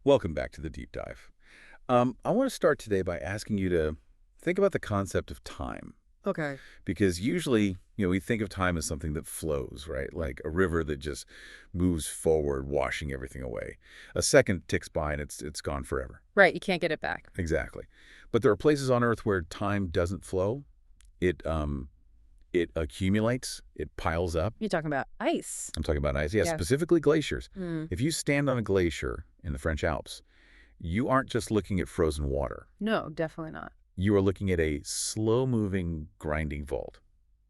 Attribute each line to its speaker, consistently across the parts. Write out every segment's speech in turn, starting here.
Speaker 1: Welcome back to the deep dive. I want to start today by asking you to think about the concept of time.
Speaker 2: Okay.
Speaker 1: Because usually, we think of time as something that flows, right? Like a river that just moves forward, washing everything away. A second ticks by and it's gone forever.
Speaker 2: Right, you can't get it back.
Speaker 1: Exactly. But there are places on Earth where time doesn't flow. It accumulates, it piles up.
Speaker 2: You're talking about ice.
Speaker 1: I'm talking about ice. Yeah,
Speaker 2: Yeah.
Speaker 1: specifically glaciers.
Speaker 2: Mm.
Speaker 1: If you stand on a glacier in the French Alps, you aren't just looking at frozen water.
Speaker 2: No, definitely not.
Speaker 1: You are looking at a slow-moving, grinding vault.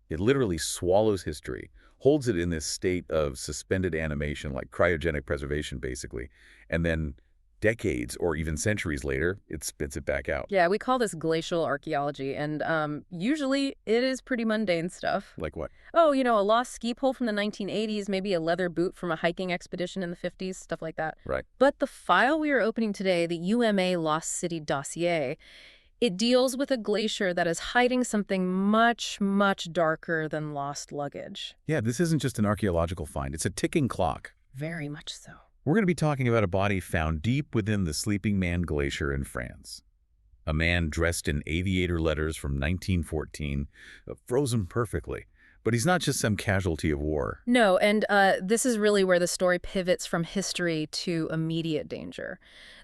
Speaker 1: It literally swallows history, holds it in this state of suspended animation, like cryogenic preservation, basically, and then decades or even centuries later, it spits it back out.
Speaker 2: Yeah, we call this glacial archaeology, and usually it is pretty mundane stuff.
Speaker 1: Like what?
Speaker 2: Oh, a lost ski pole from the 1980s, maybe a leather boot from a hiking expedition in the 50s, stuff like that.
Speaker 1: Right.
Speaker 2: But the file we are opening today, the UMA Lost City Dossier, it deals with a glacier that is hiding something much, much darker than lost luggage.
Speaker 1: Yeah, this isn't just an archaeological find. It's a ticking clock.
Speaker 2: Very much so.
Speaker 1: We're going to be talking about a body found deep within the Sleeping Man Glacier in France. A man dressed in aviator letters from 1914, frozen perfectly. But he's not just some casualty of war.
Speaker 2: No, and this is really where the story pivots from history to immediate danger.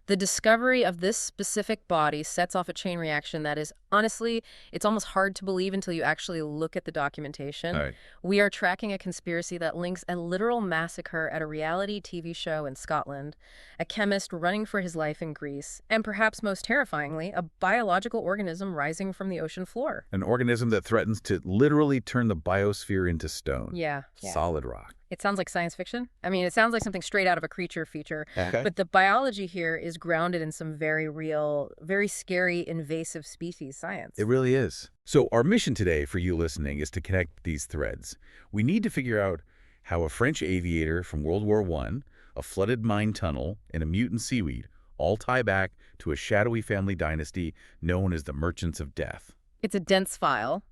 Speaker 2: The discovery of this specific body sets off a chain reaction that is, honestly, it's almost hard to believe until you actually look at the documentation.
Speaker 1: All right.
Speaker 2: We are tracking a conspiracy that links a literal massacre at a reality TV show in Scotland, a chemist running for his life in Greece, and perhaps most terrifyingly, a biological organism rising from the ocean floor.
Speaker 1: An organism that threatens to literally turn the biosphere into stone.
Speaker 2: Yeah.
Speaker 1: Solid rock.
Speaker 2: It sounds like science fiction. I mean, it sounds like something straight out of a creature feature.
Speaker 1: Okay.
Speaker 2: But the biology here is grounded in some very real, very scary, invasive species science.
Speaker 1: It really is. So our mission today for you listening is to connect these threads. We need to figure out how a French aviator from World War I, a flooded mine tunnel, and a mutant seaweed all tie back to a shadowy family dynasty known as the Merchants of Death.
Speaker 2: It's a dense file.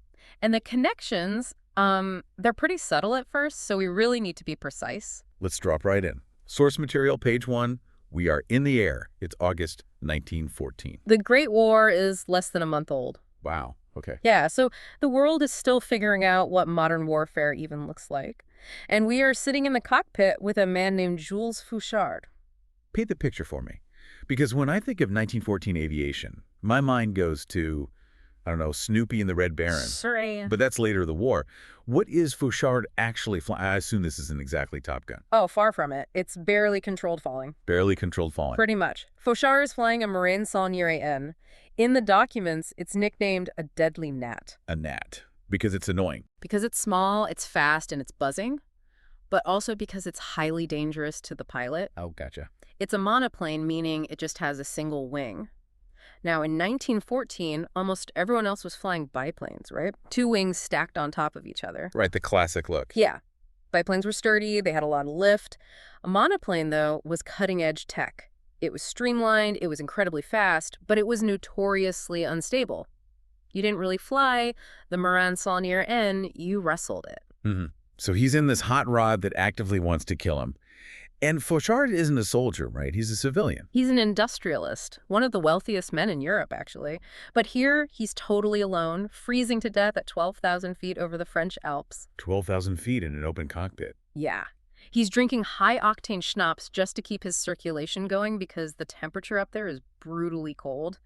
Speaker 2: And the connections, they're pretty subtle at first, so we really need to be precise.
Speaker 1: Let's drop right in. Source material, page 1. We are in the air. It's August 1914.
Speaker 2: The Great War is less than a month old.
Speaker 1: Wow. Okay.
Speaker 2: Yeah, so the world is still figuring out what modern warfare even looks like. And we are sitting in the cockpit with a man named Jules Fauchard.
Speaker 1: Paint the picture for me. Because when I think of 1914 aviation, my mind goes to, I don't know, Snoopy and the Red Baron.
Speaker 2: Sorry.
Speaker 1: But that's later the war. What is Fauchard actually flying? I assume this isn't exactly Top Gun.
Speaker 2: Oh, far from it. It's barely controlled falling.
Speaker 1: Barely controlled falling.
Speaker 2: Pretty much. Fauchard is flying a Marine Saulnier N. In the documents, it's nicknamed a deadly gnat.
Speaker 1: A gnat. Because it's annoying.
Speaker 2: Because it's small, it's fast, and it's buzzing. But also because it's highly dangerous to the pilot.
Speaker 1: Oh, gotcha.
Speaker 2: It's a monoplane, meaning it just has a single wing. Now, in 1914, almost everyone else was flying biplanes, right? Two wings stacked on top of each other.
Speaker 1: Right, the classic look.
Speaker 2: Yeah. Biplanes were sturdy, they had a lot of lift. A monoplane, though, was cutting-edge tech. It was streamlined, it was incredibly fast, but it was notoriously unstable. You didn't really fly the Marine Saulnier N, you wrestled it.
Speaker 1: Mm-hmm. So he's in this hot rod that actively wants to kill him. And Fauchard isn't a soldier, right? He's a civilian.
Speaker 2: He's an industrialist, one of the wealthiest men in Europe, actually. But here, he's totally alone, freezing to death at 12,000 feet over the French Alps.
Speaker 1: 12,000 feet in an open cockpit.
Speaker 2: Yeah. He's drinking high-octane schnapps just to keep his circulation going because the temperature up there is brutally cold.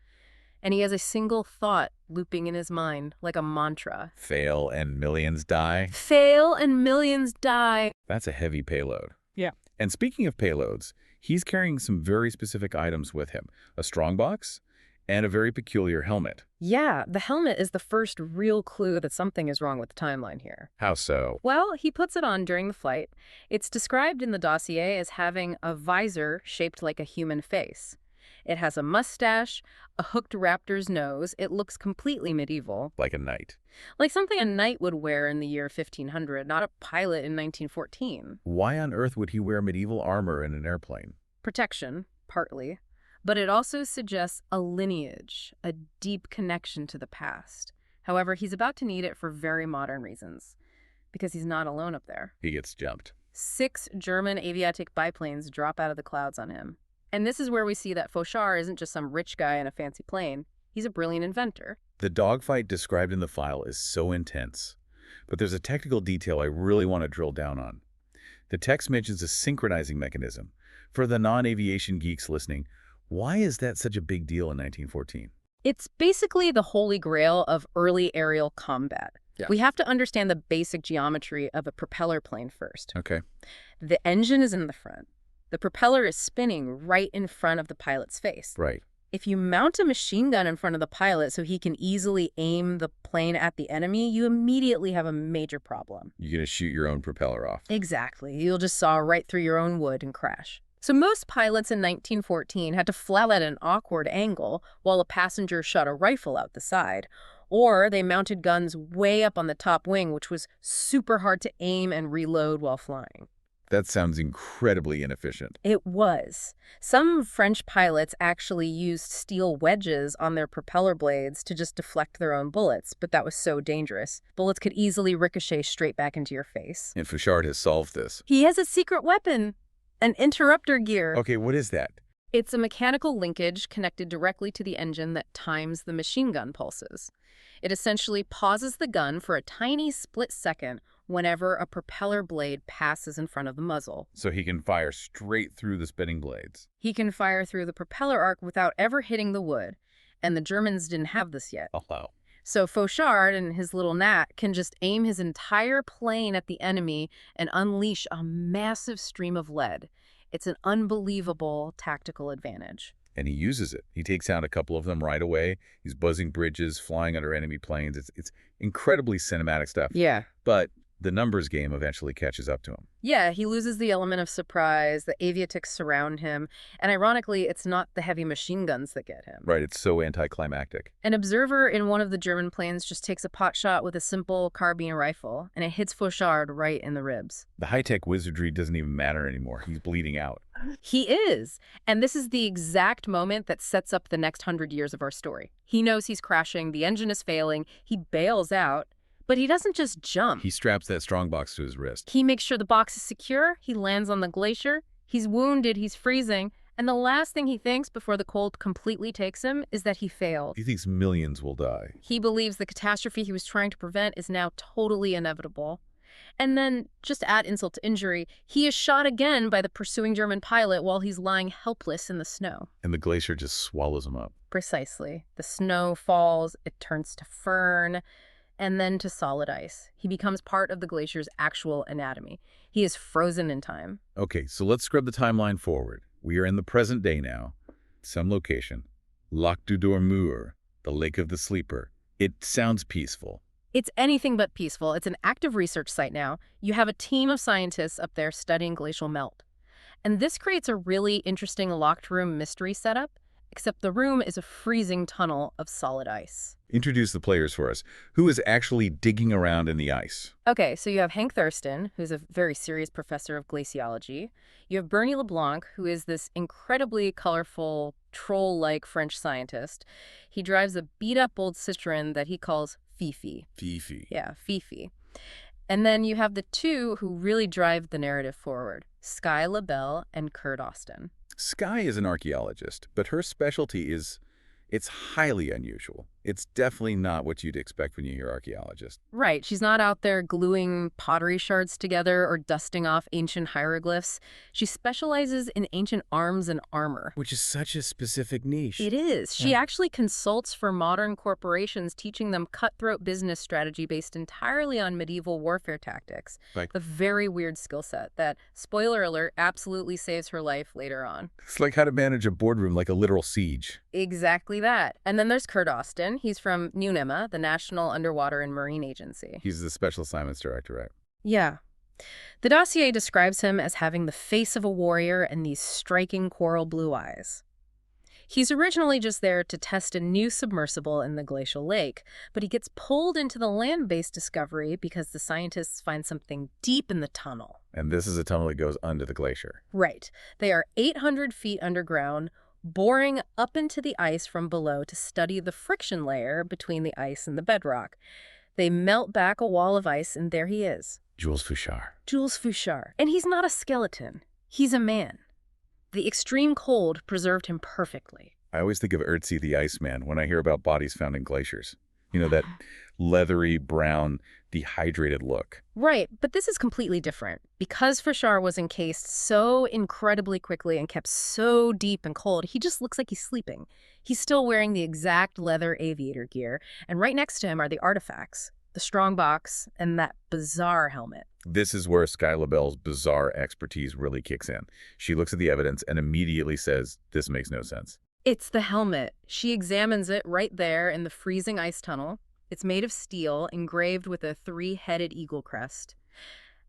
Speaker 2: And he has a single thought looping in his mind, like a mantra.
Speaker 1: Fail and millions die.
Speaker 2: Fail and millions die.
Speaker 1: That's a heavy payload.
Speaker 2: Yeah.
Speaker 1: And speaking of payloads, he's carrying some very specific items with him. A strongbox and a very peculiar helmet.
Speaker 2: Yeah, the helmet is the first real clue that something is wrong with the timeline here.
Speaker 1: How so?
Speaker 2: Well, he puts it on during the flight. It's described in the dossier as having a visor shaped like a human face. It has a mustache, a hooked raptor's nose. It looks completely medieval.
Speaker 1: Like a knight.
Speaker 2: Like something a knight would wear in the year 1500, not a pilot in 1914.
Speaker 1: Why on earth would he wear medieval armor in an airplane?
Speaker 2: Protection, partly. But it also suggests a lineage, a deep connection to the past. However, he's about to need it for very modern reasons. Because he's not alone up there.
Speaker 1: He gets jumped.
Speaker 2: 6 German aviatic biplanes drop out of the clouds on him. And this is where we see that Fauchard isn't just some rich guy in a fancy plane. He's a brilliant inventor.
Speaker 1: The dogfight described in the file is so intense, but there's a technical detail I really want to drill down on. The text mentions a synchronizing mechanism. For the non-aviation geeks listening, why is that such a big deal in 1914?
Speaker 2: It's basically the holy grail of early aerial combat.
Speaker 1: Yeah.
Speaker 2: We have to understand the basic geometry of a propeller plane first.
Speaker 1: Okay.
Speaker 2: The engine is in the front. The propeller is spinning right in front of the pilot's face.
Speaker 1: Right.
Speaker 2: If you mount a machine gun in front of the pilot so he can easily aim the plane at the enemy, you immediately have a major problem.
Speaker 1: You're going to shoot your own propeller off.
Speaker 2: Exactly. You'll just saw right through your own wood and crash. So most pilots in 1914 had to fly at an awkward angle while a passenger shot a rifle out the side. Or they mounted guns way up on the top wing, which was super hard to aim and reload while flying.
Speaker 1: That sounds incredibly inefficient.
Speaker 2: It was. Some French pilots actually used steel wedges on their propeller blades to just deflect their own bullets, but that was so dangerous. Bullets could easily ricochet straight back into your face.
Speaker 1: And Fauchard has solved this.
Speaker 2: He has a secret weapon, an interrupter gear.
Speaker 1: Okay, what is that?
Speaker 2: It's a mechanical linkage connected directly to the engine that times the machine gun pulses. It essentially pauses the gun for a tiny split second whenever a propeller blade passes in front of the muzzle.
Speaker 1: So he can fire straight through the spinning blades.
Speaker 2: He can fire through the propeller arc without ever hitting the wood, and the Germans didn't have this yet.
Speaker 1: Oh, wow.
Speaker 2: So Fauchard and his little gnat can just aim his entire plane at the enemy and unleash a massive stream of lead. It's an unbelievable tactical advantage.
Speaker 1: And he uses it. He takes out a couple of them right away. He's buzzing bridges, flying under enemy planes. It's incredibly cinematic stuff.
Speaker 2: Yeah.
Speaker 1: But the numbers game eventually catches up to him.
Speaker 2: Yeah, he loses the element of surprise. The aviatics surround him. And ironically, it's not the heavy machine guns that get him.
Speaker 1: Right, it's so anticlimactic.
Speaker 2: An observer in one of the German planes just takes a pot shot with a simple carbine rifle, and it hits Fauchard right in the ribs.
Speaker 1: The high-tech wizardry doesn't even matter anymore. He's bleeding out.
Speaker 2: He is. And this is the exact moment that sets up the next 100 years of our story. He knows he's crashing, the engine is failing, he bails out, but he doesn't just jump.
Speaker 1: He straps that strongbox to his wrist.
Speaker 2: He makes sure the box is secure, he lands on the glacier, he's wounded, he's freezing, and the last thing he thinks before the cold completely takes him is that he failed.
Speaker 1: He thinks millions will die.
Speaker 2: He believes the catastrophe he was trying to prevent is now totally inevitable. And then, just to add insult to injury, he is shot again by the pursuing German pilot while he's lying helpless in the snow.
Speaker 1: And the glacier just swallows him up.
Speaker 2: Precisely. The snow falls, it turns to fern, and then to solid ice. He becomes part of the glacier's actual anatomy. He is frozen in time.
Speaker 1: Okay, so let's scrub the timeline forward. We are in the present day now. Some location. Lac du Dormeur, the Lake of the Sleeper. It sounds peaceful.
Speaker 2: It's anything but peaceful. It's an active research site now. You have a team of scientists up there studying glacial melt. And this creates a really interesting locked room mystery setup, except the room is a freezing tunnel of solid ice.
Speaker 1: Introduce the players for us. Who is actually digging around in the ice?
Speaker 2: Okay, so you have Hank Thurston, who's a very serious professor of glaciology. You have Bernie LeBlanc, who is this incredibly colorful, troll-like French scientist. He drives a beat-up old Citroen that he calls Fifi.
Speaker 1: Fifi.
Speaker 2: Yeah, Fifi. And then you have the two who really drive the narrative forward, Skye Labelle and Kurt Austin.
Speaker 1: Skye is an archaeologist, but her specialty is, it's highly unusual. It's definitely not what you'd expect when you hear archaeologist.
Speaker 2: Right. She's not out there gluing pottery shards together or dusting off ancient hieroglyphs. She specializes in ancient arms and armor.
Speaker 1: Which is such a specific niche.
Speaker 2: It is. She actually consults for modern corporations, teaching them cutthroat business strategy based entirely on medieval warfare tactics.
Speaker 1: Like
Speaker 2: a very weird skill set that, spoiler alert, absolutely saves her life later on.
Speaker 1: It's like how to manage a boardroom like a literal siege.
Speaker 2: Exactly that. And then there's Kurt Austin. He's from NUMA, the National Underwater and Marine Agency.
Speaker 1: He's the Special Assignments Director, right?
Speaker 2: Yeah. The dossier describes him as having the face of a warrior and these striking coral blue eyes. He's originally just there to test a new submersible in the glacial lake, but he gets pulled into the land-based discovery because the scientists find something deep in the tunnel.
Speaker 1: And this is a tunnel that goes under the glacier.
Speaker 2: Right. They are 800 feet underground, boring up into the ice from below to study the friction layer between the ice and the bedrock. They melt back a wall of ice, and there he is.
Speaker 1: Jules Fauchard.
Speaker 2: Jules Fauchard. And he's not a skeleton. He's a man. The extreme cold preserved him perfectly.
Speaker 1: I always think of Ötzi the Iceman when I hear about bodies found in glaciers. You know, that leathery, brown, dehydrated look.
Speaker 2: Right, but this is completely different. Because Fauchard was encased so incredibly quickly and kept so deep and cold, he just looks like he's sleeping. He's still wearing the exact leather aviator gear, and right next to him are the artifacts, the strong box, and that bizarre helmet.
Speaker 1: This is where Skye Labelle's bizarre expertise really kicks in. She looks at the evidence and immediately says, this makes no sense.
Speaker 2: It's the helmet. She examines it right there in the freezing ice tunnel. It's made of steel, engraved with a 3-headed eagle crest.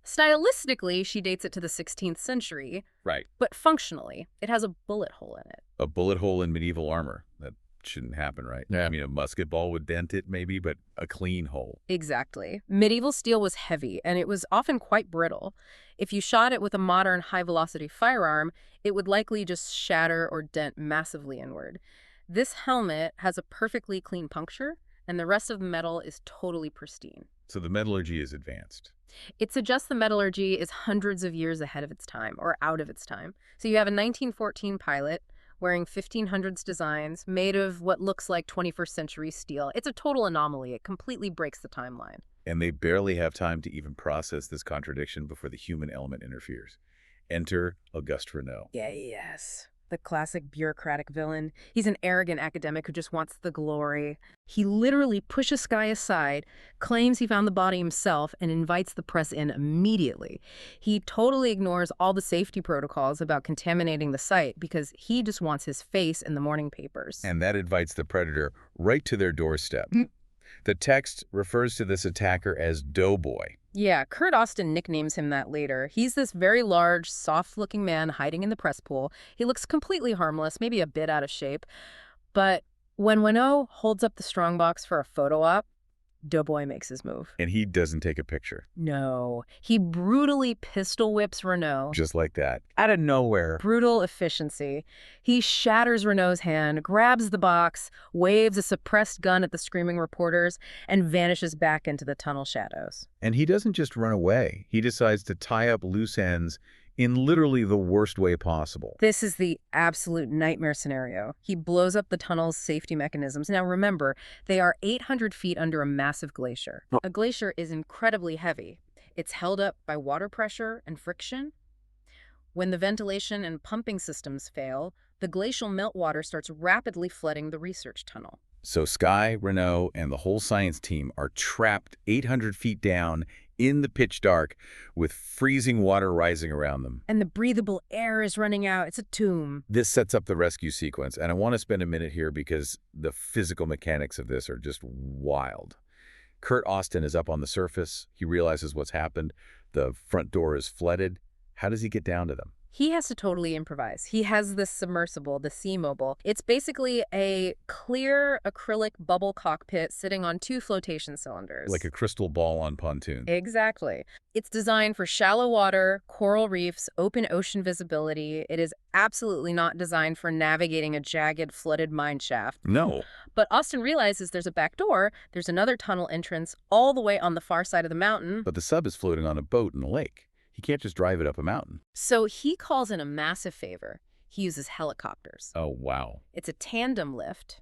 Speaker 2: Stylistically, she dates it to the 16th century.
Speaker 1: Right.
Speaker 2: But functionally, it has a bullet hole in it.
Speaker 1: A bullet hole in medieval armor. That shouldn't happen, right?
Speaker 3: Yeah.
Speaker 1: I mean, a musket ball would dent it maybe, but a clean hole.
Speaker 2: Exactly. Medieval steel was heavy, and it was often quite brittle. If you shot it with a modern high-velocity firearm, it would likely just shatter or dent massively inward. This helmet has a perfectly clean puncture, and the rest of the metal is totally pristine.
Speaker 1: So the metallurgy is advanced.
Speaker 2: It suggests the metallurgy is hundreds of years ahead of its time, or out of its time. So you have a 1914 pilot wearing 1500s designs made of what looks like 21st century steel. It's a total anomaly. It completely breaks the timeline.
Speaker 1: And they barely have time to even process this contradiction before the human element interferes. Enter Auguste Renault.
Speaker 2: Yes. The classic bureaucratic villain. He's an arrogant academic who just wants the glory. He literally pushes Skye aside, claims he found the body himself, and invites the press in immediately. He totally ignores all the safety protocols about contaminating the site because he just wants his face in the morning papers.
Speaker 1: And that invites the predator right to their doorstep. The text refers to this attacker as Doughboy.
Speaker 2: Yeah, Kurt Austin nicknames him that later. He's this very large, soft-looking man hiding in the press pool. He looks completely harmless, maybe a bit out of shape. But when Renault holds up the strongbox for a photo op, Doughboy makes his move.
Speaker 1: And he doesn't take a picture.
Speaker 2: No. He brutally pistol whips Renault.
Speaker 1: Just like that.
Speaker 3: Out of nowhere.
Speaker 2: Brutal efficiency. He shatters Renault's hand, grabs the box, waves a suppressed gun at the screaming reporters, and vanishes back into the tunnel shadows.
Speaker 1: And he doesn't just run away. He decides to tie up loose ends in literally the worst way possible.
Speaker 2: This is the absolute nightmare scenario. He blows up the tunnel's safety mechanisms. Now remember, they are 800 feet under a massive glacier. A glacier is incredibly heavy. It's held up by water pressure and friction. When the ventilation and pumping systems fail, the glacial meltwater starts rapidly flooding the research tunnel.
Speaker 1: So Skye, Renault, and the whole science team are trapped 800 feet down in the pitch dark with freezing water rising around them.
Speaker 2: And the breathable air is running out. It's a tomb.
Speaker 1: This sets up the rescue sequence, and I want to spend a minute here because the physical mechanics of this are just wild. Kurt Austin is up on the surface. He realizes what's happened. The front door is flooded. How does he get down to them?
Speaker 2: He has to totally improvise. He has this submersible, the Sea Mobile. It's basically a clear acrylic bubble cockpit sitting on 2 flotation cylinders.
Speaker 1: Like a crystal ball on pontoon.
Speaker 2: Exactly. It's designed for shallow water, coral reefs, open ocean visibility. It is absolutely not designed for navigating a jagged, flooded mine shaft.
Speaker 1: No.
Speaker 2: But Austin realizes there's a back door, there's another tunnel entrance all the way on the far side of the mountain.
Speaker 1: But the sub is floating on a boat in the lake. He can't just drive it up a mountain.
Speaker 2: So he calls in a massive favor. He uses helicopters.
Speaker 1: Oh, wow.
Speaker 2: It's a tandem lift.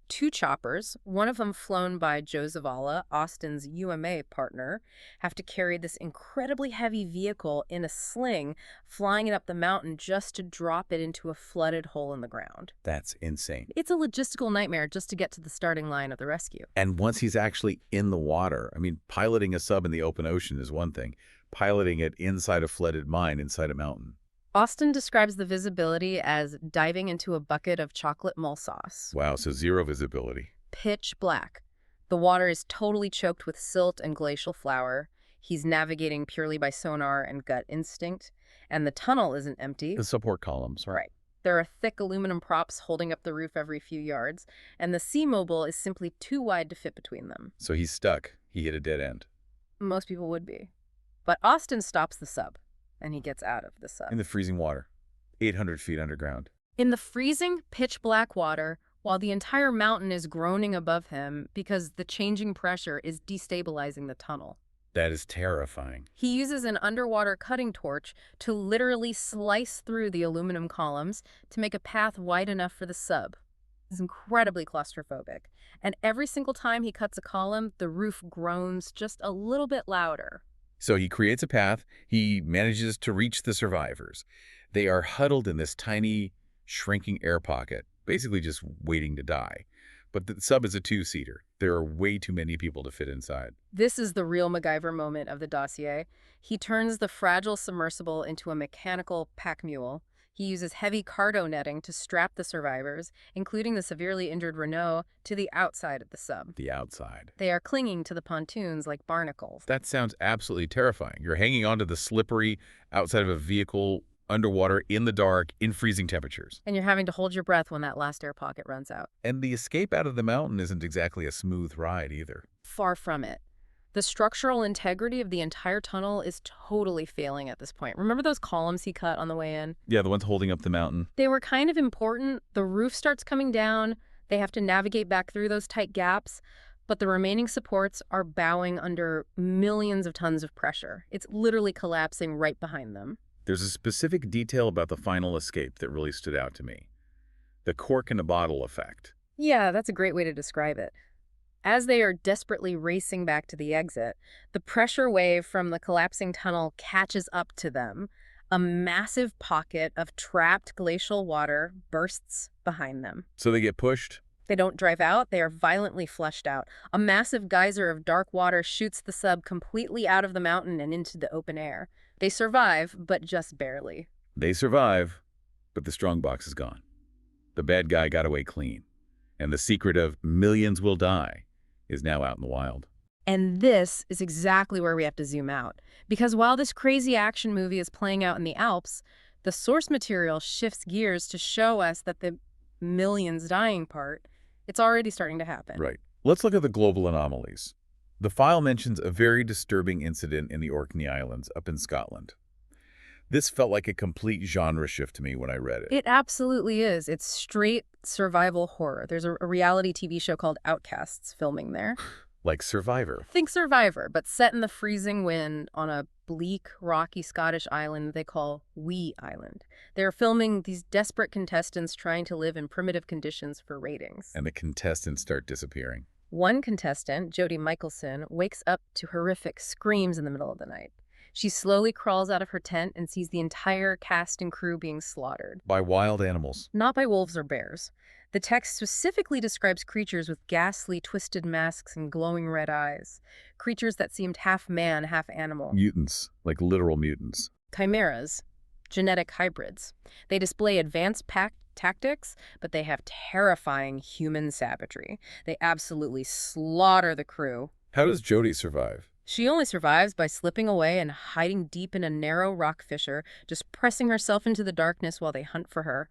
Speaker 2: 2 choppers, one of them flown by Joe Zavala, Austin's UMA partner, have to carry this incredibly heavy vehicle in a sling, flying it up the mountain just to drop it into a flooded hole in the ground.
Speaker 1: That's insane.
Speaker 2: It's a logistical nightmare just to get to the starting line of the rescue.
Speaker 1: And once he's actually in the water, I mean, piloting a sub in the open ocean is one thing. Piloting it inside a flooded mine inside a mountain.
Speaker 2: Austin describes the visibility as diving into a bucket of chocolate mole sauce.
Speaker 1: Wow, so zero visibility.
Speaker 2: Pitch black. The water is totally choked with silt and glacial flour. He's navigating purely by sonar and gut instinct. And the tunnel isn't empty.
Speaker 3: The support columns, right?
Speaker 2: Right. There are thick aluminum props holding up the roof every few yards, and the Sea Mobile is simply too wide to fit between them.
Speaker 1: So he's stuck. He hit a dead end.
Speaker 2: Most people would be. But Austin stops the sub, and he gets out of the sub.
Speaker 1: In the freezing water. 800 feet underground.
Speaker 2: In the freezing, pitch-black water, while the entire mountain is groaning above him because the changing pressure is destabilizing the tunnel.
Speaker 1: That is terrifying.
Speaker 2: He uses an underwater cutting torch to literally slice through the aluminum columns to make a path wide enough for the sub. It's incredibly claustrophobic. And every single time he cuts a column, the roof groans just a little bit louder.
Speaker 1: So he creates a path. He manages to reach the survivors. They are huddled in this tiny, shrinking air pocket, basically just waiting to die. But the sub is a two-seater. There are way too many people to fit inside.
Speaker 2: This is the real MacGyver moment of the dossier. He turns the fragile submersible into a mechanical pack mule. He uses heavy cargo netting to strap the survivors, including the severely injured Renault, to the outside of the sub.
Speaker 1: The outside.
Speaker 2: They are clinging to the pontoons like barnacles.
Speaker 1: That sounds absolutely terrifying. You're hanging onto the slippery outside of a vehicle, underwater, in the dark, in freezing temperatures.
Speaker 2: And you're having to hold your breath when that last air pocket runs out.
Speaker 1: And the escape out of the mountain isn't exactly a smooth ride either.
Speaker 2: Far from it. The structural integrity of the entire tunnel is totally failing at this point. Remember those columns he cut on the way in?
Speaker 1: Yeah, the ones holding up the mountain.
Speaker 2: They were kind of important. The roof starts coming down. They have to navigate back through those tight gaps. But the remaining supports are bowing under millions of tons of pressure. It's literally collapsing right behind them.
Speaker 1: There's a specific detail about the final escape that really stood out to me. The cork in a bottle effect.
Speaker 2: Yeah, that's a great way to describe it. As they are desperately racing back to the exit, the pressure wave from the collapsing tunnel catches up to them. A massive pocket of trapped glacial water bursts behind them.
Speaker 1: So they get pushed?
Speaker 2: They don't drive out, they are violently flushed out. A massive geyser of dark water shoots the sub completely out of the mountain and into the open air. They survive, but just barely.
Speaker 1: They survive, but the strongbox is gone. The bad guy got away clean. And the secret of millions will die is now out in the wild.
Speaker 2: And this is exactly where we have to zoom out. Because while this crazy action movie is playing out in the Alps, the source material shifts gears to show us that the millions dying part, it's already starting to happen.
Speaker 1: Right. Let's look at the global anomalies. The file mentions a very disturbing incident in the Orkney Islands up in Scotland. This felt like a complete genre shift to me when I read it.
Speaker 2: It absolutely is. It's straight survival horror. There's a reality TV show called Outcasts filming there.
Speaker 1: Like Survivor.
Speaker 2: Think Survivor, but set in the freezing wind on a bleak, rocky Scottish island they call Wee Island. They're filming these desperate contestants trying to live in primitive conditions for ratings.
Speaker 1: And the contestants start disappearing.
Speaker 2: One contestant, Jodie Michelson, wakes up to horrific screams in the middle of the night. She slowly crawls out of her tent and sees the entire cast and crew being slaughtered.
Speaker 1: By wild animals.
Speaker 2: Not by wolves or bears. The text specifically describes creatures with ghastly, twisted masks and glowing red eyes. Creatures that seemed half man, half animal.
Speaker 1: Mutants, like literal mutants.
Speaker 2: Chimeras, genetic hybrids. They display advanced tactics, but they have terrifying human savagery. They absolutely slaughter the crew.
Speaker 1: How does Jodie survive?
Speaker 2: She only survives by slipping away and hiding deep in a narrow rock fissure, just pressing herself into the darkness while they hunt for her.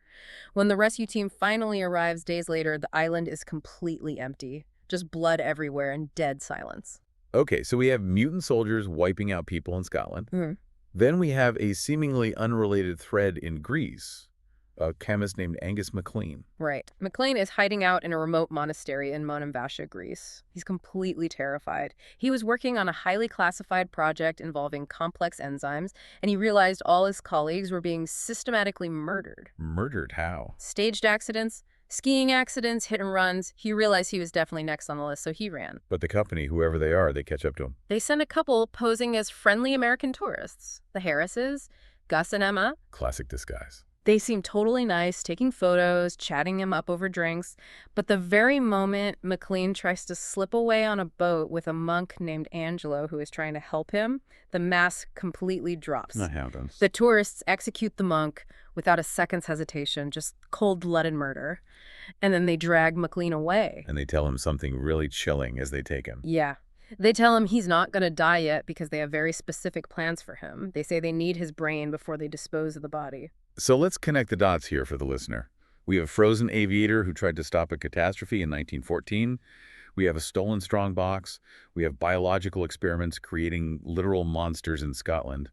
Speaker 2: When the rescue team finally arrives days later, the island is completely empty. Just blood everywhere and dead silence.
Speaker 1: Okay, so we have mutant soldiers wiping out people in Scotland.
Speaker 2: Mm-hmm.
Speaker 1: Then we have a seemingly unrelated thread in Greece. A chemist named Angus MacLean.
Speaker 2: Right. MacLean is hiding out in a remote monastery in Monemvasia, Greece. He's completely terrified. He was working on a highly classified project involving complex enzymes, and he realized all his colleagues were being systematically murdered.
Speaker 1: Murdered how?
Speaker 2: Staged accidents, skiing accidents, hit and runs. He realized he was definitely next on the list, so he ran.
Speaker 1: But the company, whoever they are, they catch up to him.
Speaker 2: They send a couple posing as friendly American tourists. The Harrises, Gus and Emma.
Speaker 1: Classic disguise.
Speaker 2: They seem totally nice, taking photos, chatting him up over drinks. But the very moment MacLean tries to slip away on a boat with a monk named Angelo who is trying to help him, the mask completely drops.
Speaker 1: Not how it does.
Speaker 2: The tourists execute the monk without a second's hesitation, just cold-blooded murder. And then they drag MacLean away.
Speaker 1: And they tell him something really chilling as they take him.
Speaker 2: Yeah. They tell him he's not going to die yet because they have very specific plans for him. They say they need his brain before they dispose of the body.
Speaker 1: So let's connect the dots here for the listener. We have a frozen aviator who tried to stop a catastrophe in 1914. We have a stolen strongbox. We have biological experiments creating literal monsters in Scotland.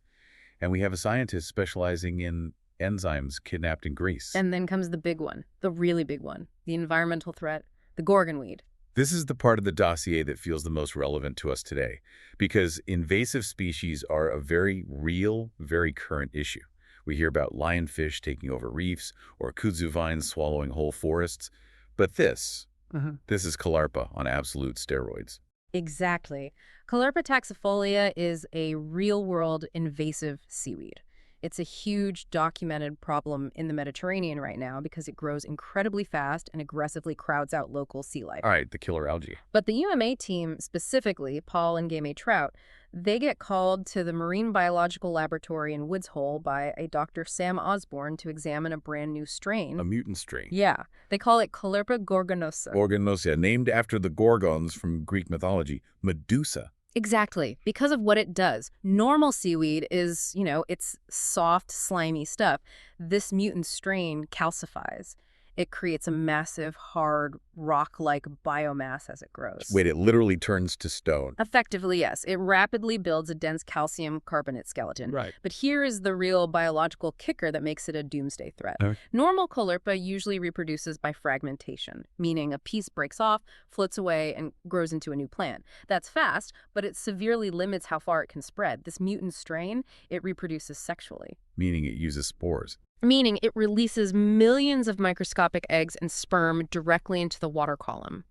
Speaker 1: And we have a scientist specializing in enzymes kidnapped in Greece.
Speaker 2: And then comes the big one, the really big one, the environmental threat, the gorgonweed.
Speaker 1: This is the part of the dossier that feels the most relevant to us today, because invasive species are a very real, very current issue. We hear about lionfish taking over reefs or kudzu vines swallowing whole forests. But this is Calarpa on absolute steroids.
Speaker 2: Exactly. Calarpa taxifolia is a real-world invasive seaweed. It's a huge documented problem in the Mediterranean right now because it grows incredibly fast and aggressively crowds out local sea life.
Speaker 1: All right, the killer algae.
Speaker 2: But the UMA team, specifically Paul and Gamay Trout, they get called to the Marine Biological Laboratory in Woods Hole by a Dr. Sam Osborne to examine a brand new strain.
Speaker 1: A mutant strain.
Speaker 2: Yeah, they call it Calarpa gorgonosa.
Speaker 1: Gorgonosa, named after the Gorgons from Greek mythology, Medusa.
Speaker 2: Exactly, because of what it does. Normal seaweed is, it's soft, slimy stuff. This mutant strain calcifies. It creates a massive, hard, rock-like biomass as it grows.
Speaker 1: Wait, it literally turns to stone.
Speaker 2: Effectively, yes. It rapidly builds a dense calcium carbonate skeleton.
Speaker 1: Right.
Speaker 2: But here is the real biological kicker that makes it a doomsday threat.
Speaker 1: Okay.
Speaker 2: Normal Calarpa usually reproduces by fragmentation, meaning a piece breaks off, floats away, and grows into a new plant. That's fast, but it severely limits how far it can spread. This mutant strain, it reproduces sexually.
Speaker 1: Meaning it uses spores.
Speaker 2: Meaning it releases millions of microscopic eggs and sperm directly into the water column.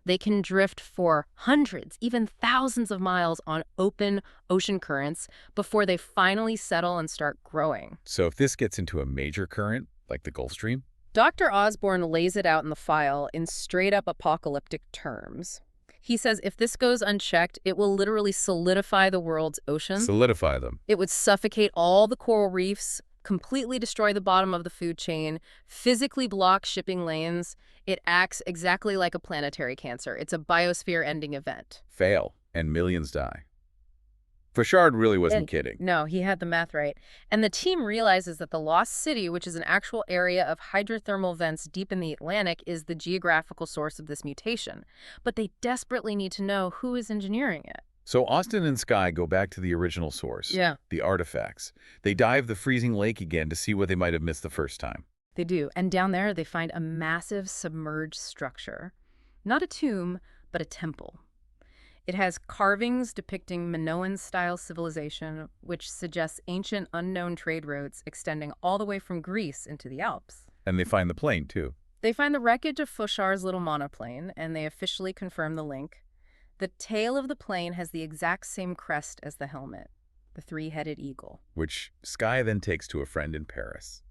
Speaker 2: They can drift for hundreds, even thousands of miles on open ocean currents before they finally settle and start growing.
Speaker 1: So if this gets into a major current, like the Gulf Stream?
Speaker 2: Dr. Osborne lays it out in the file in straight-up apocalyptic terms. He says if this goes unchecked, it will literally solidify the world's oceans.
Speaker 1: Solidify them.
Speaker 2: It would suffocate all the coral reefs, completely destroy the bottom of the food chain, physically block shipping lanes. It acts exactly like a planetary cancer. It's a biosphere-ending event.
Speaker 1: Fail, and millions die. Fauchard really wasn't kidding.
Speaker 2: No, he had the math right. And the team realizes that the Lost City, which is an actual area of hydrothermal vents deep in the Atlantic, is the geographical source of this mutation. But they desperately need to know who is engineering it.
Speaker 1: So Austin and Skye go back to the original source, the artifacts. They dive the freezing lake again to see what they might have missed the first time.
Speaker 2: They do. And down there, they find a massive submerged structure. Not a tomb, but a temple. It has carvings depicting Minoan-style civilization, which suggests ancient unknown trade routes extending all the way from Greece into the Alps.
Speaker 1: And they find the plane, too.
Speaker 2: They find the wreckage of Fauchard's little monoplane, and they officially confirm the link. The tail of the plane has the exact same crest as the helmet, the three-headed eagle.
Speaker 1: Which Skye then takes to a friend in Paris,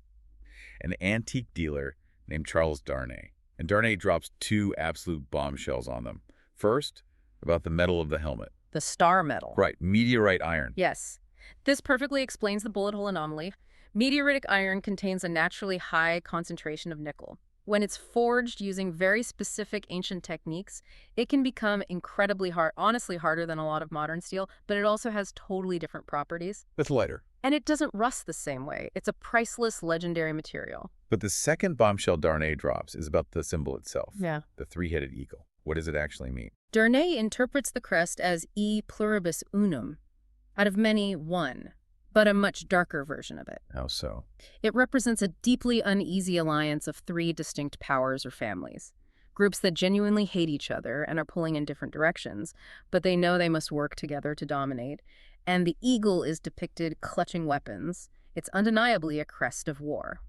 Speaker 1: an antique dealer named Charles Darnay. And Darnay drops two absolute bombshells on them. First, about the metal of the helmet.
Speaker 2: The star metal.
Speaker 1: Right, meteorite iron.
Speaker 2: Yes. This perfectly explains the bullet hole anomaly. Meteoritic iron contains a naturally high concentration of nickel. When it's forged using very specific ancient techniques, it can become incredibly hard, honestly harder than a lot of modern steel, but it also has totally different properties.
Speaker 1: It's lighter.
Speaker 2: And it doesn't rust the same way. It's a priceless, legendary material.
Speaker 1: But the second bombshell Darnay drops is about the symbol itself.
Speaker 2: Yeah.
Speaker 1: The three-headed eagle. What does it actually mean?
Speaker 2: Darnay interprets the crest as e pluribus unum, out of many, one, but a much darker version of it.
Speaker 1: How so?
Speaker 2: It represents a deeply uneasy alliance of three distinct powers or families, groups that genuinely hate each other and are pulling in different directions, but they know they must work together to dominate. And the eagle is depicted clutching weapons. It's undeniably a crest of war.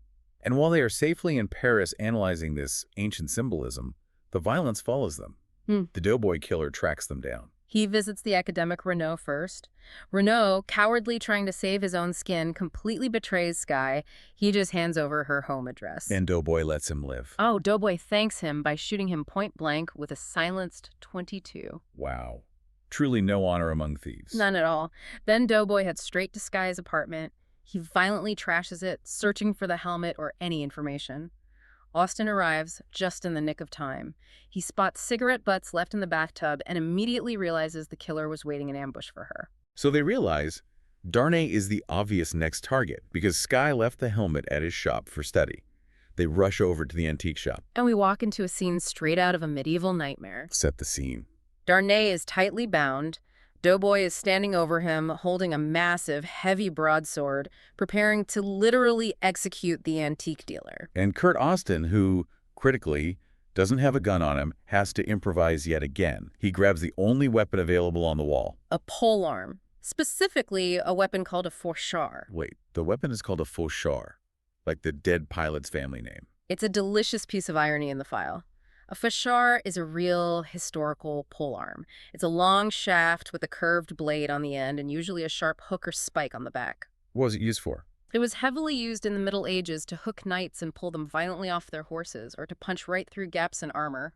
Speaker 1: And while they are safely in Paris analyzing this ancient symbolism, the violence follows them. The doughboy killer tracks them down.
Speaker 2: He visits the academic Renaud first. Renaud, cowardly trying to save his own skin, completely betrays Skye. He just hands over her home address.
Speaker 1: And Doughboy lets him live.
Speaker 2: Oh, Doughboy thanks him by shooting him point blank with a silenced .22.
Speaker 1: Wow. Truly no honor among thieves.
Speaker 2: None at all. Then Doughboy heads straight to Skye's apartment. He violently trashes it, searching for the helmet or any information. Austin arrives just in the nick of time. He spots cigarette butts left in the bathtub and immediately realizes the killer was waiting in ambush for her.
Speaker 1: So they realize Darnay is the obvious next target because Skye left the helmet at his shop for study. They rush over to the antique shop.
Speaker 2: And we walk into a scene straight out of a medieval nightmare.
Speaker 1: Set the scene.
Speaker 2: Darnay is tightly bound. Doughboy is standing over him, holding a massive, heavy broadsword, preparing to literally execute the antique dealer.
Speaker 1: And Kurt Austin, who, critically, doesn't have a gun on him, has to improvise yet again. He grabs the only weapon available on the wall.
Speaker 2: A polearm. Specifically, a weapon called a Fauchard.
Speaker 1: Wait, the weapon is called a Fauchard, like the dead pilot's family name.
Speaker 2: It's a delicious piece of irony in the file. A Fauchard is a real historical polearm. It's a long shaft with a curved blade on the end and usually a sharp hook or spike on the back.
Speaker 1: What was it used for?
Speaker 2: It was heavily used in the Middle Ages to hook knights and pull them violently off their horses or to punch right through gaps in armor.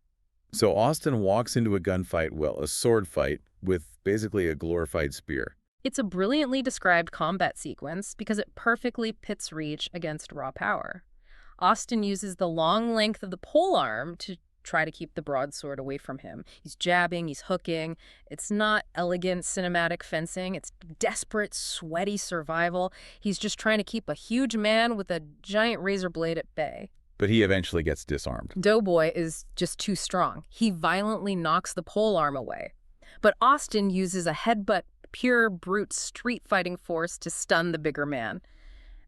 Speaker 1: So Austin walks into a gunfight, well, a sword fight, with basically a glorified spear.
Speaker 2: It's a brilliantly described combat sequence because it perfectly pits reach against raw power. Austin uses the long length of the polearm to try to keep the broadsword away from him. He's jabbing, he's hooking. It's not elegant cinematic fencing. It's desperate, sweaty survival. He's just trying to keep a huge man with a giant razor blade at bay.
Speaker 1: But he eventually gets disarmed.
Speaker 2: Doughboy is just too strong. He violently knocks the polearm away. But Austin uses a headbutt, pure brute street fighting force to stun the bigger man.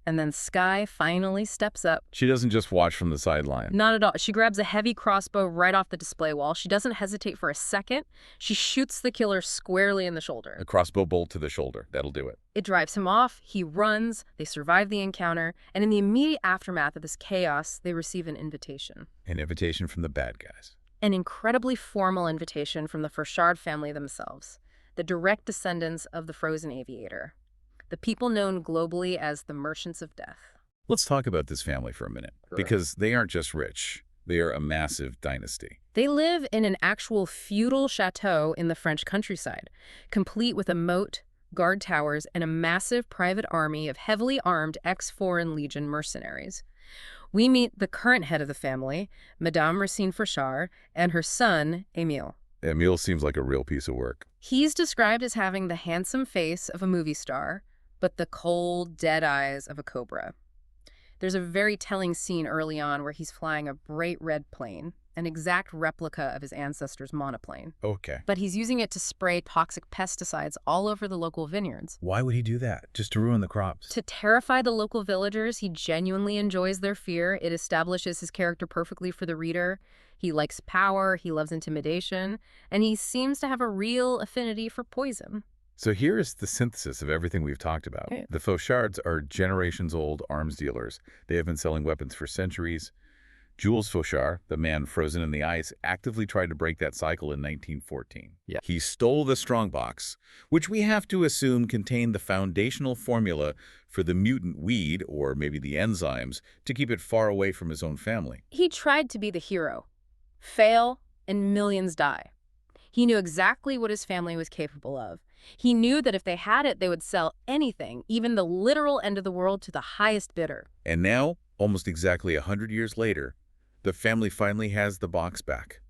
Speaker 2: And then Skye finally steps up.
Speaker 1: She doesn't just watch from the sideline.
Speaker 2: Not at all. She grabs a heavy crossbow right off the display wall. She doesn't hesitate for a second. She shoots the killer squarely in the shoulder.
Speaker 1: A crossbow bolt to the shoulder. That'll do it.
Speaker 2: It drives him off. He runs. They survive the encounter. And in the immediate aftermath of this chaos, they receive an invitation.
Speaker 1: An invitation from the bad guys.
Speaker 2: An incredibly formal invitation from the Fauchard family themselves, the direct descendants of the frozen aviator, the people known globally as the Merchants of Death.
Speaker 1: Let's talk about this family for a minute, because they aren't just rich. They are a massive dynasty.
Speaker 2: They live in an actual feudal chateau in the French countryside, complete with a moat, guard towers, and a massive private army of heavily armed ex-Foreign Legion mercenaries. We meet the current head of the family, Madame Racine Fauchard, and her son, Émile.
Speaker 1: Émile seems like a real piece of work.
Speaker 2: He's described as having the handsome face of a movie star, but the cold, dead eyes of a cobra. There's a very telling scene early on where he's flying a bright red plane, an exact replica of his ancestor's monoplane.
Speaker 1: Okay.
Speaker 2: But he's using it to spray toxic pesticides all over the local vineyards.
Speaker 1: Why would he do that? Just to ruin the crops?
Speaker 2: To terrify the local villagers, he genuinely enjoys their fear. It establishes his character perfectly for the reader. He likes power, he loves intimidation, and he seems to have a real affinity for poison.
Speaker 1: So here is the synthesis of everything we've talked about.
Speaker 2: Okay.
Speaker 1: The Fauchards are generations-old arms dealers. They have been selling weapons for centuries. Jules Fauchard, the man frozen in the ice, actively tried to break that cycle in 1914.
Speaker 3: Yeah.
Speaker 1: He stole the strongbox, which we have to assume contained the foundational formula for the mutant weed, or maybe the enzymes, to keep it far away from his own family.
Speaker 2: He tried to be the hero, fail, and millions die. He knew exactly what his family was capable of. He knew that if they had it, they would sell anything, even the literal end of the world, to the highest bidder.
Speaker 1: And now, almost exactly 100 years later, the family finally has the box back,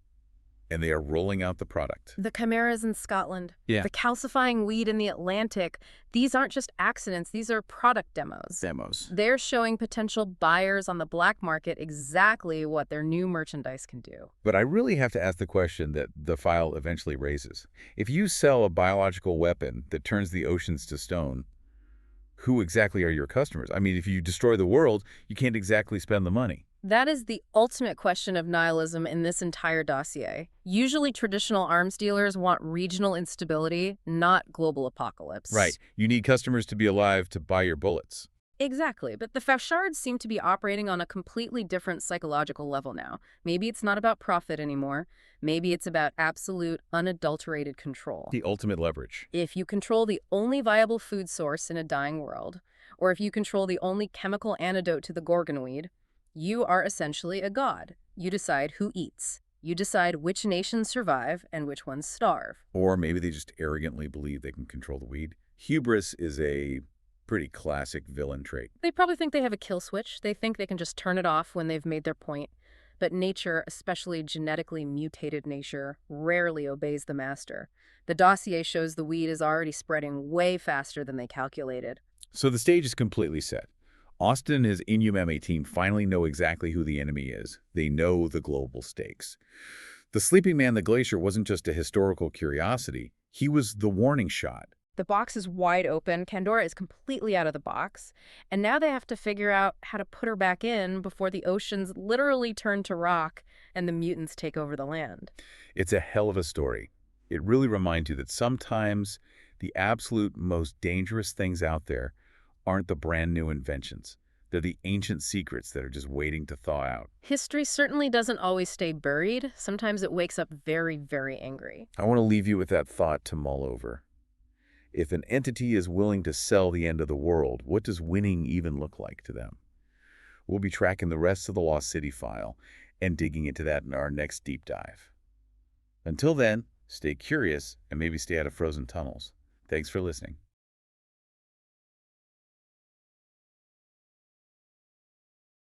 Speaker 1: and they are rolling out the product.
Speaker 2: The chimeras in Scotland,
Speaker 3: Yeah.
Speaker 2: the calcifying weed in the Atlantic, these aren't just accidents, these are product demos. They're showing potential buyers on the black market exactly what their new merchandise can do.
Speaker 1: But I really have to ask the question that the file eventually raises. If you sell a biological weapon that turns the oceans to stone, who exactly are your customers? I mean, if you destroy the world, you can't exactly spend the money.
Speaker 2: That is the ultimate question of nihilism in this entire dossier. Usually traditional arms dealers want regional instability, not global apocalypse.
Speaker 1: Right. You need customers to be alive to buy your bullets.
Speaker 2: Exactly, but the Fauchards seem to be operating on a completely different psychological level now. Maybe it's not about profit anymore. Maybe it's about absolute, unadulterated control.
Speaker 1: The ultimate leverage.
Speaker 2: If you control the only viable food source in a dying world, or if you control the only chemical antidote to the gorgonweed, you are essentially a god. You decide who eats. You decide which nations survive and which ones starve.
Speaker 1: Or maybe they just arrogantly believe they can control the weed. Hubris is a pretty classic villain trait.
Speaker 2: They probably think they have a kill switch. They think they can just turn it off when they've made their point. But nature, especially genetically mutated nature, rarely obeys the master. The dossier shows the weed is already spreading way faster than they calculated.
Speaker 1: So the stage is completely set. Austin and his NUMA team finally know exactly who the enemy is. They know the global stakes. The sleeping man, the glacier, wasn't just a historical curiosity. He was the warning shot.
Speaker 2: The box is wide open. Pandora is completely out of the box. And now they have to figure out how to put her back in before the oceans literally turn to rock and the mutants take over the land.
Speaker 1: It's a hell of a story. It really reminds you that sometimes the absolute most dangerous things out there aren't the brand new inventions. They're the ancient secrets that are just waiting to thaw out.
Speaker 2: History certainly doesn't always stay buried. Sometimes it wakes up very, very angry.
Speaker 1: I want to leave you with that thought to mull over. If an entity is willing to sell the end of the world, what does winning even look like to them? We'll be tracking the rest of the Lost City file and digging into that in our next deep dive. Until then, stay curious and maybe stay out of frozen tunnels. Thanks for listening.